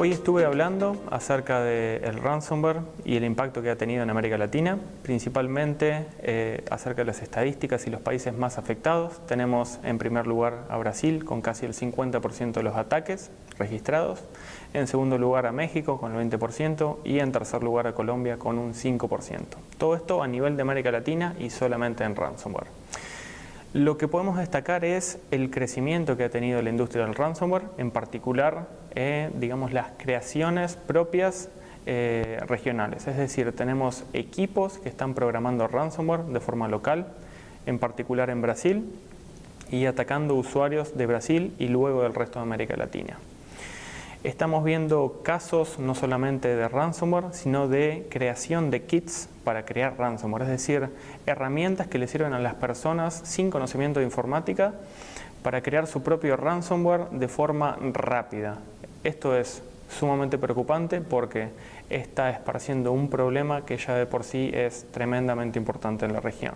Hoy estuve hablando acerca del ransomware y el impacto que ha tenido en América Latina, principalmente acerca de las estadísticas y los países más afectados. Tenemos en primer lugar a Brasil con casi el 50% de los ataques registrados, en segundo lugar a México con el 20% y en tercer lugar a Colombia con un 5%. Todo esto a nivel de América Latina y solamente en ransomware. Lo que podemos destacar es el crecimiento que ha tenido la industria del ransomware, en particular, digamos, las creaciones propias regionales. Es decir, tenemos equipos que están programando ransomware de forma local, en particular en Brasil, y atacando usuarios de Brasil y luego del resto de América Latina. Estamos viendo casos no solamente de ransomware, sino de creación de kits para crear ransomware, es decir, herramientas que le sirven a las personas sin conocimiento de informática para crear su propio ransomware de forma rápida. Esto es sumamente preocupante porque está esparciendo un problema que ya de por sí es tremendamente importante en la región.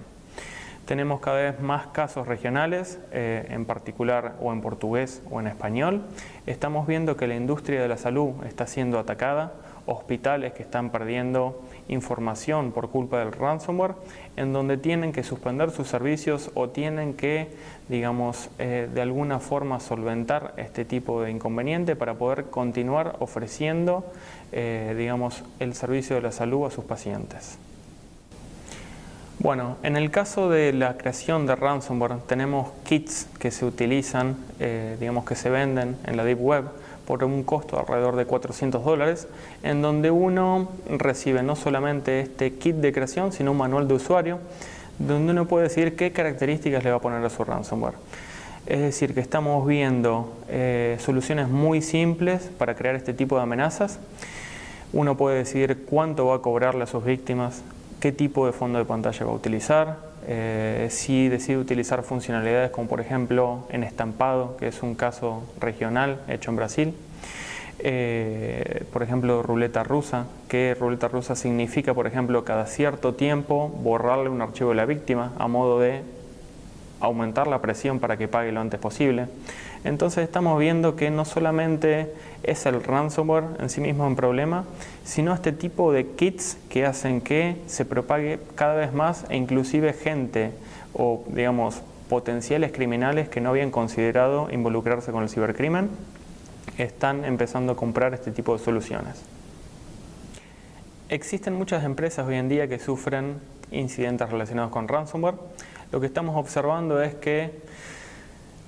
Tenemos cada vez más casos regionales, en particular o en portugués o en español. Estamos viendo que la industria de la salud está siendo atacada, hospitales que están perdiendo información por culpa del ransomware, en donde tienen que suspender sus servicios o tienen que, digamos, de alguna forma solventar este tipo de inconveniente para poder continuar ofreciendo, digamos, el servicio de la salud a sus pacientes. Bueno, en el caso de la creación de ransomware tenemos kits que se utilizan, digamos que se venden en la Deep Web por un costo de alrededor de $400, en donde uno recibe no solamente este kit de creación, sino un manual de usuario, donde uno puede decidir qué características le va a poner a su ransomware. Es decir, que estamos viendo soluciones muy simples para crear este tipo de amenazas. Uno puede decidir cuánto va a cobrarle a sus víctimas, qué tipo de fondo de pantalla va a utilizar, si decide utilizar funcionalidades como por ejemplo en estampado, que es un caso regional hecho en Brasil, por ejemplo ruleta rusa, que ruleta rusa significa por ejemplo cada cierto tiempo borrarle un archivo de la víctima a modo de aumentar la presión para que pague lo antes posible. Entonces estamos viendo que no solamente es el ransomware en sí mismo un problema, sino este tipo de kits que hacen que se propague cada vez más e inclusive gente o digamos potenciales criminales que no habían considerado involucrarse con el cibercrimen están empezando a comprar este tipo de soluciones. Existen muchas empresas hoy en día que sufren incidentes relacionados con ransomware. Lo que estamos observando es que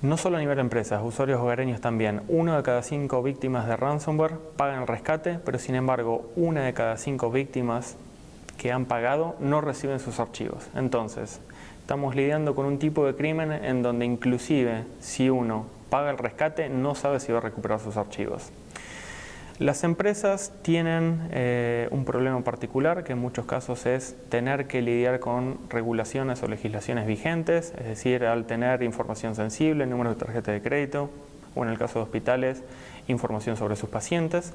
no solo a nivel de empresas, usuarios hogareños también, 1 de cada 5 víctimas de ransomware pagan el rescate, pero sin embargo 1 de cada 5 víctimas que han pagado no reciben sus archivos. Entonces, estamos lidiando con un tipo de crimen en donde inclusive si uno paga el rescate no sabe si va a recuperar sus archivos. Las empresas tienen un problema particular que en muchos casos es tener que lidiar con regulaciones o legislaciones vigentes, es decir, al tener información sensible, números de tarjeta de crédito o en el caso de hospitales, información sobre sus pacientes,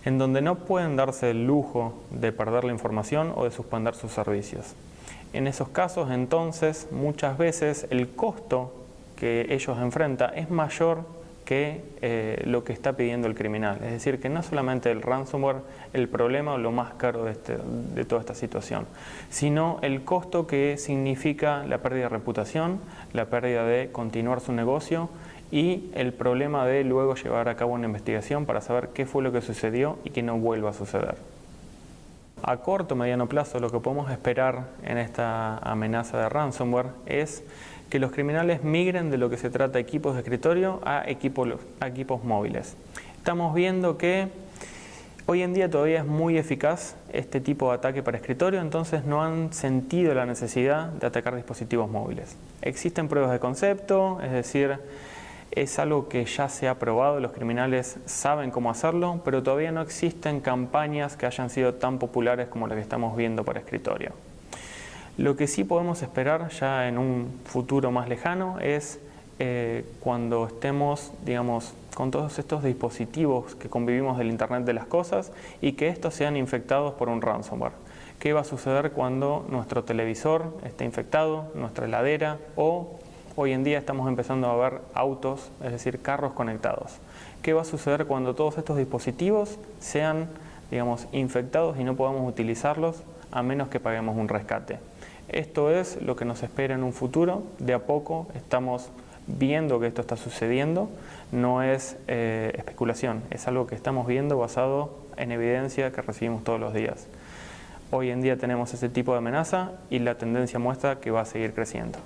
en donde no pueden darse el lujo de perder la información o de suspender sus servicios. En esos casos, entonces, muchas veces el costo que ellos enfrentan es mayor que lo que está pidiendo el criminal. Es decir, que no solamente el ransomware el problema o lo más caro de toda esta situación, sino el costo que significa la pérdida de reputación, la pérdida de continuar su negocio y el problema de luego llevar a cabo una investigación para saber qué fue lo que sucedió y que no vuelva a suceder. A corto o mediano plazo lo que podemos esperar en esta amenaza de ransomware es que los criminales migren de lo que se trata de equipos de escritorio a equipos móviles. Estamos viendo que hoy en día todavía es muy eficaz este tipo de ataque para escritorio, entonces no han sentido la necesidad de atacar dispositivos móviles. Existen pruebas de concepto, es decir, es algo que ya se ha probado, los criminales saben cómo hacerlo, pero todavía no existen campañas que hayan sido tan populares como las que estamos viendo para escritorio. Lo que sí podemos esperar ya en un futuro más lejano es cuando estemos, digamos, con todos estos dispositivos que convivimos del Internet de las cosas y que estos sean infectados por un ransomware. ¿Qué va a suceder cuando nuestro televisor esté infectado, nuestra heladera o hoy en día estamos empezando a ver autos, es decir, carros conectados? ¿Qué va a suceder cuando todos estos dispositivos sean, digamos, infectados y no podamos utilizarlos a menos que paguemos un rescate? Esto es lo que nos espera en un futuro. De a poco estamos viendo que esto está sucediendo, no es especulación, es algo que estamos viendo basado en evidencia que recibimos todos los días. Hoy en día tenemos ese tipo de amenaza y la tendencia muestra que va a seguir creciendo.